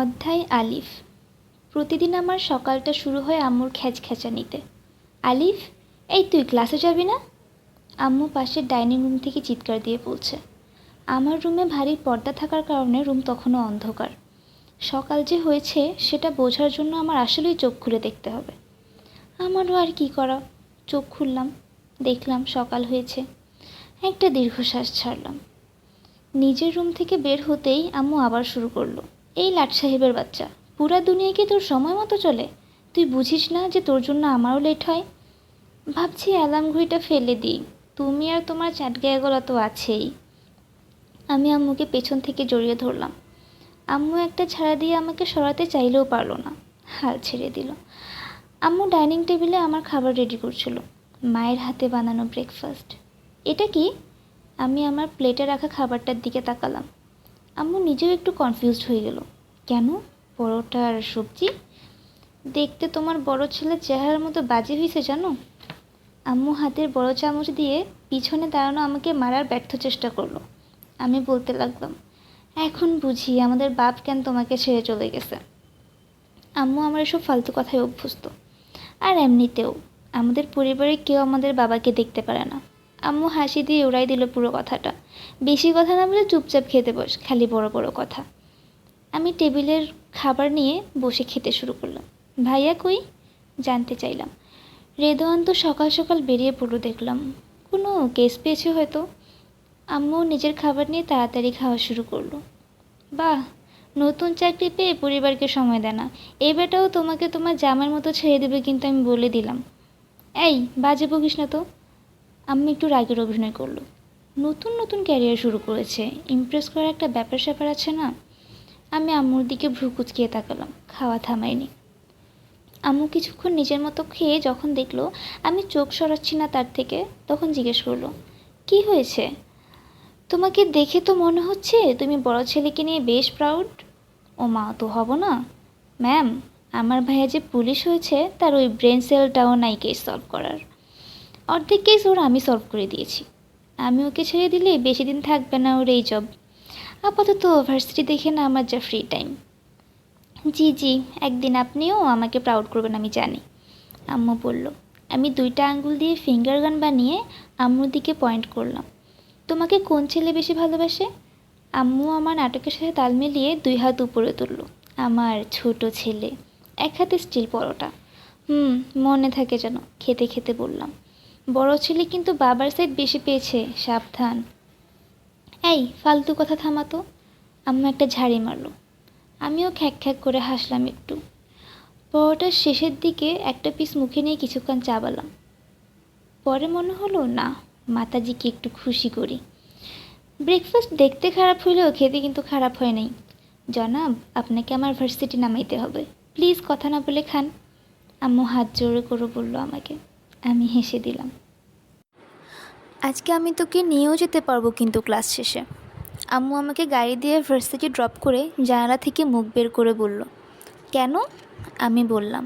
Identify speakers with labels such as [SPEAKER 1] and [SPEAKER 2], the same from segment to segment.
[SPEAKER 1] অধ্যায় আলিফ। প্রতিদিন আমার সকালটা শুরু হয় আম্মুর খ্যাচখ্যাচানিতে। আলিফ, এই তুই ক্লাসে যাবি না? আম্মু পাশের ডাইনিং রুম থেকে চিৎকার দিয়ে বলছে। আমার রুমে ভারী পর্দা থাকার কারণে রুম তখনও অন্ধকার। সকাল যে হয়েছে সেটা বোঝার জন্য আমার আসলেই চোখ খুলে দেখতে হবে। আমারও আর কি করা, চোখ খুললাম, দেখলাম সকাল হয়েছে। একটা দীর্ঘশ্বাস ছাড়লাম। নিজের রুম থেকে বের হতেই আম্মু আবার শুরু করলো। এই লাট সাহেবের বাচ্চা, পুরা দুনিয়া কি তোর সময় মতো চলে? তুই বুঝিস না যে তোর জন্য আমারও লেট হয়? ভাবছি অ্যালার্ম ঘড়িটা ফেলে দিই, তুমি আর তোমার চ্যাটগায়ে গলা তো আছেই। আমি আম্মুকে পেছন থেকে জড়িয়ে ধরলাম। আম্মু একটা ছাড়া দিয়ে আমাকে সরাতে চাইলেও পারলো না, হাল ছেড়ে দিল। আম্মু ডাইনিং টেবিলে আমার খাবার রেডি করছিল, মায়ের হাতে বানানো ব্রেকফাস্ট। এটা কি? আমি আমার প্লেটে রাখা খাবারটার দিকে তাকালাম। আম্মু নিজেও একটু কনফিউজড হয়ে গেল। কেন, পরোটা আর সবজি? দেখতে তোমার বড় ছেলের চেহারার মতো বাজে হয়েছে জানো? আম্মু হাতের বড় চামচ দিয়ে পিছনে দাঁড়ানো আমাকে মারার ব্যর্থ চেষ্টা করলো। আমি বলতে লাগলাম, এখন বুঝি আমাদের বাপ কেন তোমাকে ছেড়ে চলে গেছে। আম্মু আমার এসব ফালতু কথায় অভ্যস্ত। আর এমনিতেও আমাদের পরিবারে কেউ আমাদের বাবাকে দেখতে পারে না। আম্মু হাসি দিয়ে উড়াই দিল পুরো কথাটা। বেশি কথা না বলে চুপচাপ খেতে বস, খালি বড় বড় কথা। আমি টেবিলের খাবার নিয়ে বসে খেতে শুরু করলাম। ভাইয়া কই? জানতে চাইলাম। রেদওয়ান তো সকাল সকাল বেরিয়ে পড়লো দেখলাম। কোনো কেস পেয়েছে হয়তো। আম্মু নিজের খাবার নিয়ে তাড়াতাড়ি খাওয়া শুরু করলো। বাহ, নতুন চাকরি পেয়ে পরিবারকে সময় দেয় না। এই বেটাও তোমাকে তোমার জামার মতো ছেড়ে দেবে কিন্তু আমি বলে দিলাম। এই বাজে বকিস না তো। আম্মু একটু রাগের অভিনয় করলো। নতুন নতুন ক্যারিয়ার শুরু করেছে, ইমপ্রেস করার একটা ব্যাপার স্যাপার আছে না। আমি আম্মুর দিকে ভ্রু কুচকিয়ে তাকালাম, খাওয়া থামাইনি। আম্মু কিছুক্ষণ নিজের মতো খেয়ে যখন দেখলো আমি চোখ সরাচ্ছি না তার থেকে, তখন জিজ্ঞেস করলো, কি হয়েছে? তোমাকে দেখে তো মনে হচ্ছে তুমি বড় ছেলেকে নিয়ে বেশ প্রাউড। ও মা, তো হব না ম্যাম। আমার ভাইয়া যে পুলিশ হয়েছে তার ওই ব্রেন সেলটাও নাই কেস সলভ করার। অর্ধেক কেস ওর আমি সলভ করে দিয়েছি। আমি ওকে ছেড়ে দিলে বেশি দিন থাকবে না ওর এই জব। আপাতত ভার্সিটি দেখে না আমার যা ফ্রি টাইম। জি জি, একদিন আপনিও আমাকে প্রাউড করবেন আমি জানি, আম্মু বলল। আমি 2টা আঙ্গুল দিয়ে ফিঙ্গার গান বানিয়ে আম্মুর দিকে পয়েন্ট করলাম। তোমাকে কোন ছেলে বেশি ভালোবাসে? আম্মু আমার নাটকের সাথে তাল মিলিয়ে 2 হাত উপরে তুলল। আমার ছোট ছেলে। এক হাতে স্টিল পরোটা। মনে থাকে যেন, খেতে খেতে বললাম। বড় ছেলে কিন্তু বাবার সাইড বেশি পেয়েছে, সাবধান। এই ফালতু কথা থামাতো। আম্মু একটা ঝাড়ি মারল। আমিও খ্যাক খ্যাক করে হাসলাম একটু। পরোটার শেষের দিকে একটা পিস মুখে নিয়ে কিছুক্ষণ চাবালাম। পরে মনে হলো না, মাতাজিকে একটু খুশি করি। ব্রেকফাস্ট দেখতে খারাপ হইলেও খেতে কিন্তু খারাপ হয় নাই। জনাব, আপনাকে আমার ভার্সিটি নামাইতে হবে, প্লিজ কথা না বলে খান। আম্মু হাত জোড়ে করে বলল আমাকে। আমি হেসে দিলাম। আজকে আমি তোকে নিয়েও যেতে পারবো কিন্তু ক্লাস শেষে। আম্মু আমাকে গাড়ি দিয়ে ভার্সিটি ড্রপ করে জানালা থেকে মুখ বের করে বলল। কেন? আমি বললাম,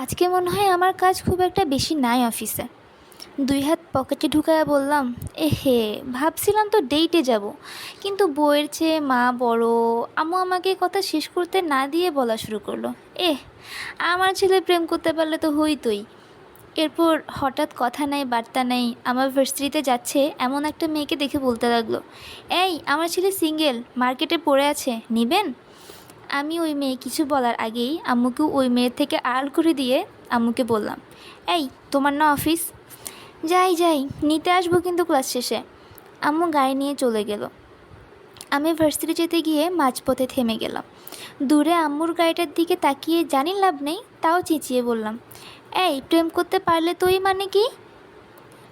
[SPEAKER 1] আজকে মনে হয় আমার কাজ খুব একটা বেশি নাই অফিসে। 2 হাত পকেটে ঢুকায়া বললাম, হে ভাবছিলাম তো ডেইটে যাব, কিন্তু বইয়ের চেয়ে মা বড়। আম্মু আমাকে কথা শেষ করতে না দিয়ে বলা শুরু করলো, আমার ছেলে প্রেম করতে পারলে তো হইতোই। এরপর হঠাৎ কথা নাই বার্তা নেই আমার ভার্সিটিতে যাচ্ছে এমন একটা মেয়েকে দেখে বলতে লাগলো, এই আমার ছেলে সিঙ্গেল, মার্কেটে পড়ে আছে, নিবেন? আমি ওই মেয়ে কিছু বলার আগেই আম্মুকে ওই মেয়ের থেকে আড়াল করে দিয়ে আম্মুকে বললাম, এই তোমার না অফিস? যাই যাই, নিতে আসবো কিন্তু ক্লাস শেষে। আম্মু গাড়ি নিয়ে চলে গেল। আমি ভার্সিটি যেতে গিয়ে মাঝপথে থেমে গেলাম। দূরে আম্মুর গাড়িটার দিকে তাকিয়ে জানি লাভ নেই, তাও চেঁচিয়ে বললাম, এই প্রেম করতে পারলে তো এই মানে কি?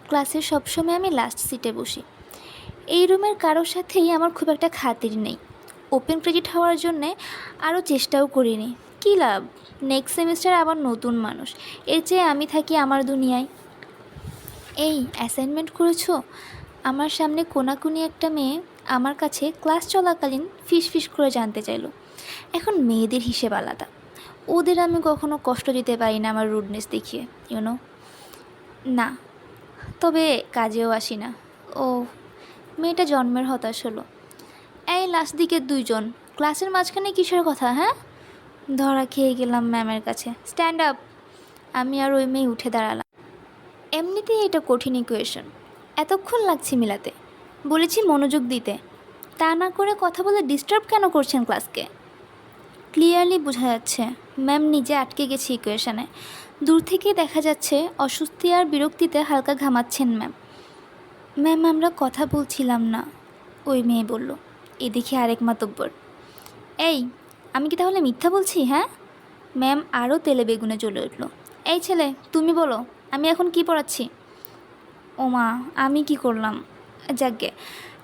[SPEAKER 1] ক্লাসে সবসময় আমি লাস্ট সিটে বসি। এই রুমের কারোর সাথেই আমার খুব একটা খাতির নেই। ওপেন ক্রেডিট হওয়ার জন্যে আরও চেষ্টাও করিনি। কী লাভ, নেক্সট সেমিস্টার আবার নতুন মানুষ, এর চেয়ে আমি থাকি আমার দুনিয়ায়। এই অ্যাসাইনমেন্ট করেছো? আমার সামনে কোনাকুনি একটা মেয়ে আমার কাছে ক্লাস চলাকালীন ফিস করে জানতে চাইলো। এখন মেয়েদের হিসেব আলাদা, ওদের আমি কখনো কষ্ট দিতে পারি না আমার রুডনেস দেখিয়ে, ইউনো। না, তবে কাজেও আসি না। ও, মেয়েটা জন্মের হতাশ হলো। এই লাস্ট দিকের 2 জন, ক্লাসের মাঝখানে কিসের কথা? হ্যাঁ, ধরা খেয়ে গেলাম ম্যামের কাছে। Stand up. আমি আর ওই মেয়ে উঠে দাঁড়ালাম। এমনিতেই এটা কঠিন ইকুয়েশন, এতক্ষণ লাগছে মিলাতে। বলেছি মনোযোগ দিতে, তা না করে কথা বলে ডিস্টার্ব কেন করছেন ক্লাসকে? ক্লিয়ারলি বোঝা যাচ্ছে ম্যাম নিজে আটকে গেছে ইকুয়েশনে। দূর থেকেই দেখা যাচ্ছে অস্বস্তি আর বিরক্তিতে হালকা ঘামাচ্ছেন ম্যাম। ম্যাম আমরা কথা বলছিলাম না, ওই মেয়ে বলল। এদিকে আরেক মাতব্বর, এই আমি কি তাহলে মিথ্যা বলছি? হ্যাঁ। ম্যাম আরও তেলে বেগুনে জ্বলে উঠল। এই ছেলে তুমি বলো, আমি এখন কি পড়াচ্ছি? ওমা, আমি কি করলাম? যাকগে,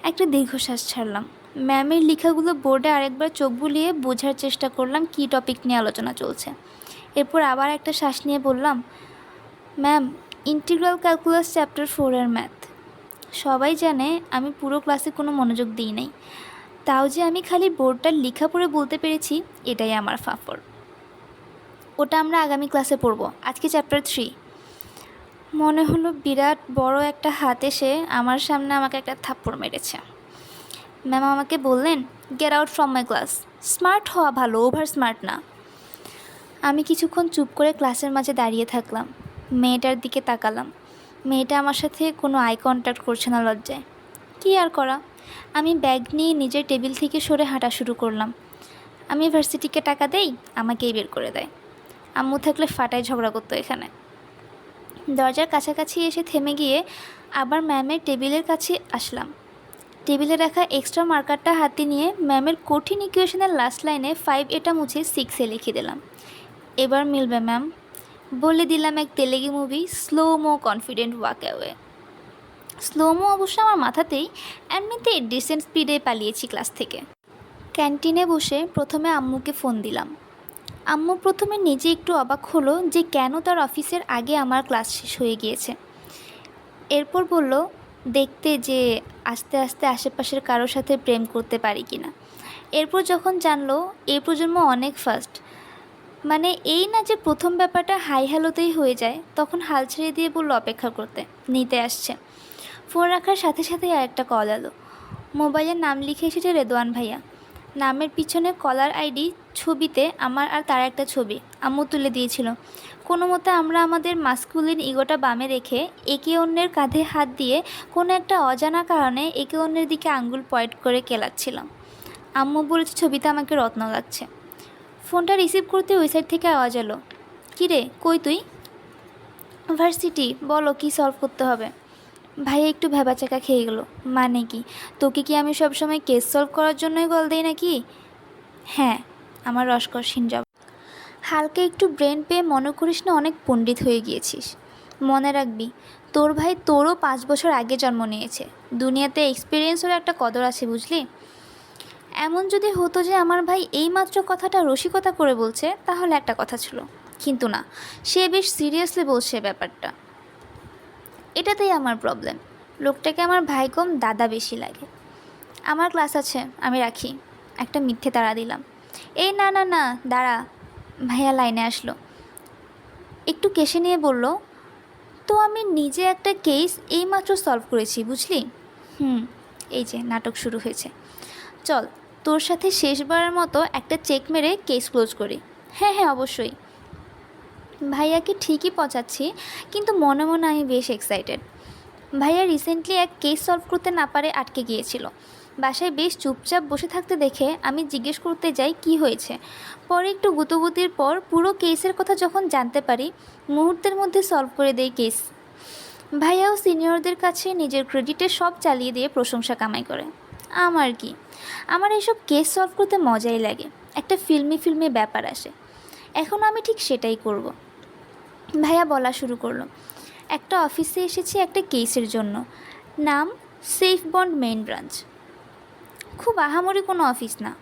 [SPEAKER 1] একটা দীর্ঘশ্বাস ছাড়লাম। ম্যামের লেখাগুলো বোর্ডে আরেকবার চোখ বুলিয়ে বোঝার চেষ্টা করলাম কী টপিক নিয়ে আলোচনা চলছে। এরপর আবার একটা শ্বাস নিয়ে বললাম, ম্যাম ইন্টিগ্রাল ক্যালকুলাস চ্যাপ্টার 4 এর ম্যাথ। সবাই জানে আমি পুরো ক্লাসে কোনো মনোযোগ দিই নাই, তাও যে আমি খালি বোর্ডটার লেখা পড়ে বলতে পেরেছি, এটাই আমার ফাফর। ওটা আমরা আগামী ক্লাসে পড়ব, আজকে চ্যাপ্টার 3। মনে হলো বিরাট বড় একটা হাত এসে আমার সামনে আমাকে একটা থাপ্পড় মেরেছে। ম্যাম আমাকে বললেন, get out from my class. Smart হওয়া ভালো, ওভার স্মার্ট না। আমি কিছুক্ষণ চুপ করে ক্লাসের মাঝে দাঁড়িয়ে থাকলাম। মেয়েটার দিকে তাকালাম। মেয়েটা আমার সাথে কোনো আই কন্ট্যাক্ট করছে না লজ্জায়। কী আর করা, আমি ব্যাগ নিয়ে নিজের টেবিল থেকে সরে হাঁটা শুরু করলাম। আমি ভার্সিটিকে টাকা দেই, আমাকেই বের করে দেয়। আম্মু থাকলে ফাটায় ঝগড়া করতো এখানে। দরজার কাছাকাছি এসে থেমে গিয়ে আবার ম্যামের টেবিলের কাছে আসলাম। টেবিলে রাখা এক্সট্রা মার্কারটা হাতে নিয়ে ম্যামের কঠিন ইকুয়েশনের লাস্ট লাইনে 5 এটা মুছে 6 লিখে দিলাম। এবার মিলবে ম্যাম, বলে দিলাম এক Telugu movie, slow mo confident walk away. Slow mo অবশ্য আমার মাথাতেই, এমনিতেই ডিসেন্ট স্পিডে পালিয়েছি ক্লাস থেকে। ক্যান্টিনে বসে প্রথমে আম্মুকে ফোন দিলাম। আম্মু প্রথমে নিজে একটু অবাক হলো যে কেন তার অফিসের আগে আমার ক্লাস শেষ হয়ে গিয়েছে। এরপর বলল দেখতে যে আস্তে আস্তে আশেপাশের কারোর সাথে প্রেম করতে পারি কি না। এরপর যখন জানলো এই প্রজন্ম অনেক ফাস্ট, মানে এই না যে প্রথম ব্যাপারটা হাই হ্যালোতেই হয়ে যায়, তখন হাল ছেড়ে দিয়ে বলল অপেক্ষা করতে, নিতে আসছে। ফোন রাখার সাথে সাথেই আরেকটা কল এলো। মোবাইলের নাম লিখে এসেছে রেদওয়ান ভাইয়া। নামের পিছনে কলার আইডি ছবিতে আমার আর তার একটা ছবি আম্মু তুলে দিয়েছিল। কোনো মতে আমরা আমাদের মাস্কুলিন ইগোটা বামে রেখে একে অন্যের কাঁধে হাত দিয়ে কোনো একটা অজানা কারণে একে অন্যের দিকে আঙ্গুল পয়েন্ট করে কেলাচ্ছিলাম। আম্মু বলেছে ছবিতে আমাকে রত্ন লাগছে। ফোনটা রিসিভ করতে ওই সাইড থেকে আওয়াজ এলো, কিরে কই তুই? ভার্সিটি, বলো কি সলভ করতে হবে? ভাইয়া একটু ভ্যাবাচাকা খেয়ে গেলো। মানে কি, তোকে কি আমি সবসময় কেস সলভ করার জন্যই কল দিই নাকি? হ্যাঁ, আমার রসকসহীন জবাব। হালকা একটু ব্রেন পেয়ে মনে করিস না অনেক পণ্ডিত হয়ে গিয়েছিস। মনে রাখবি তোর ভাই তোরও 5 বছর আগে জন্ম নিয়েছে। দুনিয়াতে এক্সপিরিয়েন্সেরও একটা কদর আছে, বুঝলি? এমন যদি হতো যে আমার ভাই এইমাত্র কথাটা রসিকতা করে বলছে তাহলে একটা কথা ছিল, কিন্তু না, সে বেশ সিরিয়াসলি বলছে ব্যাপারটা। এটাতেই আমার প্রবলেম, লোকটাকে আমার ভাই কম দাদা বেশি লাগে। আমার ক্লাস আছে, আমি রাখি। একটা মিথ্যে তাড়া দিলাম। এই না না না দাঁড়া। ভাইয়া লাইনে আসলো, একটু কেশে নিয়ে বলল, তো আমি নিজে একটা কেস এইমাত্র সলভ করেছি, বুঝলি? এই যে নাটক শুরু হয়েছে। চল তোর সাথে শেষবারের মতো একটা চেক মেরে কেস ক্লোজ করি। হ্যাঁ হ্যাঁ অবশ্যই। ভাইয়াকে ঠিকই পচাচ্ছি, কিন্তু মনে মনে আমি বেশ এক্সাইটেড। ভাইয়া রিসেন্টলি এক কেস সলভ করতে না পারে আটকে গিয়েছিল। বাসায় বেশ চুপচাপ বসে থাকতে দেখে আমি জিজ্ঞেস করতে যাই কি হয়েছে। পরে একটু গুতোগুতির পর পুরো কেসের কথা যখন জানতে পারি, মুহূর্তের মধ্যে সলভ করে দেয় কেস। ভাইয়াও সিনিয়রদের কাছে নিজের ক্রেডিটে সব চালিয়ে দিয়ে প্রশংসা কামাই করে। আমার কি, আমার এইসব কেস সলভ করতে মজাই লাগে, একটা ফিল্মি ব্যাপার আসে। এখন আমি ঠিক সেটাই করব। ভাইয়া বলা শুরু করলো, একটা অফিসে এসেছি একটা কেসের জন্য, নাম সেফ বন্ড মেইন ব্রাঞ্চ। খুব আহামরি কোনো অফিস না।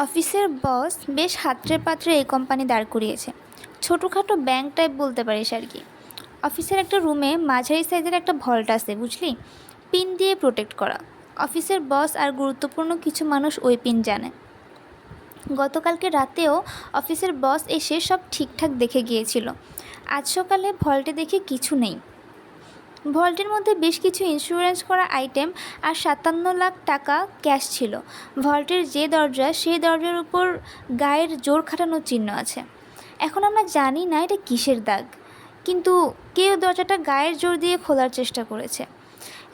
[SPEAKER 1] অফিসের বস বেশ হাতড়ে পাত্রে এই কোম্পানি দাঁড় করিয়েছে, ছোটোখাটো ব্যাংক টাইপ বলতে পারিস আর কি। অফিসের একটা রুমে মাঝারি সাইজের একটা ভল্ট আছে, বুঝলি, পিন দিয়ে প্রোটেক্ট করা। অফিসের বস আর গুরুত্বপূর্ণ কিছু মানুষ ওই পিন জানে। গতকালকে রাতেও অফিসের বস এসে সব ঠিকঠাক দেখে গিয়েছিল। আজ সকালে ভল্টে দেখে কিছু নেই। ভল্টের মধ্যে বেশ কিছু ইন্স্যুরেন্স করা আইটেম আর 57 লাখ টাকা ক্যাশ ছিল। ভল্টের যে দরজা, সেই দরজার উপর গায়ের জোর খাটানোর চিহ্ন আছে। এখন আমরা জানি না এটা কিসের দাগ, কিন্তু কেউ দরজাটা গায়ের জোর দিয়ে খোলার চেষ্টা করেছে।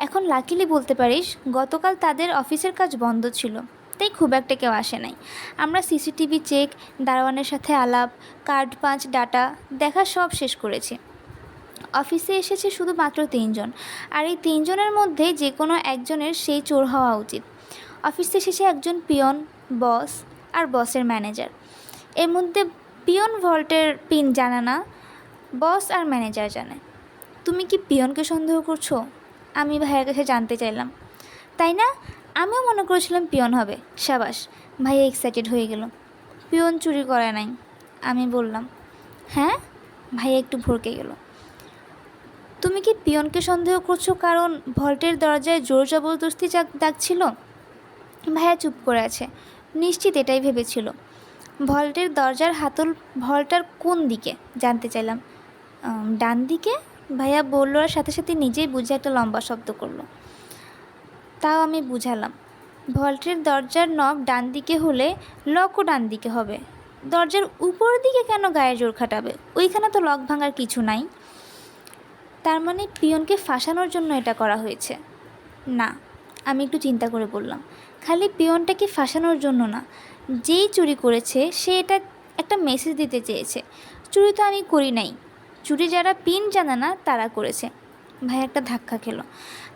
[SPEAKER 1] এখন লাকিলি বলতে পারিস গতকাল তাদের অফিসের কাজ বন্ধ ছিল, তাই খুব একটা কেউ আসে নাই। আমরা সিসিটিভি চেক, দারোয়ানের সাথে আলাপ, কার্ড পাঞ্চ, ডাটা দেখা সব শেষ করেছি। অফিসে এসেছে শুধুমাত্র 3 জন, আর এই 3 জনের মধ্যে যে কোনো একজনের সেই চোর হওয়া উচিত। অফিসে এসেছে একজন পিয়ন, বস আর বসের ম্যানেজার। এর মধ্যে পিয়ন ভল্টের পিন জানে না, বস আর ম্যানেজার জানে। তুমি কি পিয়নকে সন্দেহ করছো? আমি ভাইয়ের কাছে জানতে চাইলাম। তাই না? আমিও মনে করেছিলাম পিয়ন হবে। সাবাস, ভাইয়া এক্সাইটেড হয়ে গেল। পিয়ন চুরি করে নাই, আমি বললাম। হ্যাঁ? ভাইয়া একটু ভরকে গেল। তুমি কি পিয়নকে সন্দেহ করছো কারণ ভল্টের দরজায় জোর জবরদস্তি দাগ ছিল? ভাইয়া চুপ করে আছে, নিশ্চিত এটাই ভেবেছিল। ভল্টের দরজার হাতল ভল্টার কোন দিকে জানতে চাইলাম। ডান দিকে, ভাইয়া বলল, আর সাথে সাথে নিজেই বুঝে একটা লম্বা শব্দ করলো। তাও আমি বুঝালাম, ভল্টের দরজার নব ডান দিকে হলে লকও ডান দিকে হবে। দরজার উপর দিকে কেন গায়ে জোর খাটাবে? ওইখানে তো লক ভাঙার কিছু নাই। তার মানে পিয়নকে ফাঁসানোর জন্য এটা করা হয়েছে? না, আমি একটু চিন্তা করে বললাম, খালি পিয়নটাকে ফাঁসানোর জন্য না, যেই চুরি করেছে সে এটা একটা মেসেজ দিতে চেয়েছে, চুরি তো আমি করি নাই, চুরি যারা পিন জানে না তারা করেছে। ভাই একটা ধাক্কা খেলো।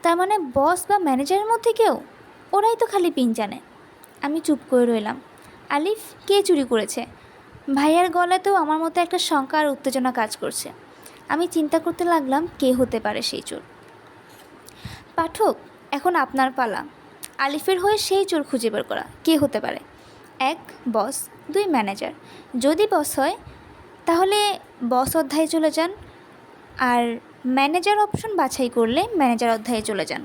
[SPEAKER 1] তার মানে বস বা ম্যানেজারের মধ্যে কেউ? ওরাই তো খালি পিন জানে। আমি চুপ করে রইলাম। আলিফ, কে চুরি করেছে? ভাইয়ার গলাতেও আমার মতো একটা শঙ্কা আর উত্তেজনা কাজ করছে। আমি চিন্তা করতে লাগলাম কে হতে পারে সেই চোর। পাঠক, এখন আপনার পালা। আলিফের হয়ে সেই চোর খুঁজে বের করা কে হতে পারে। 1 বস, 2 ম্যানেজার। যদি বস হয় তাহলে বস অধ্যায়ে চলে যান, আর ম্যানেজার অপশন বাছাই করলে ম্যানেজার অধ্যায়ে চলে যান।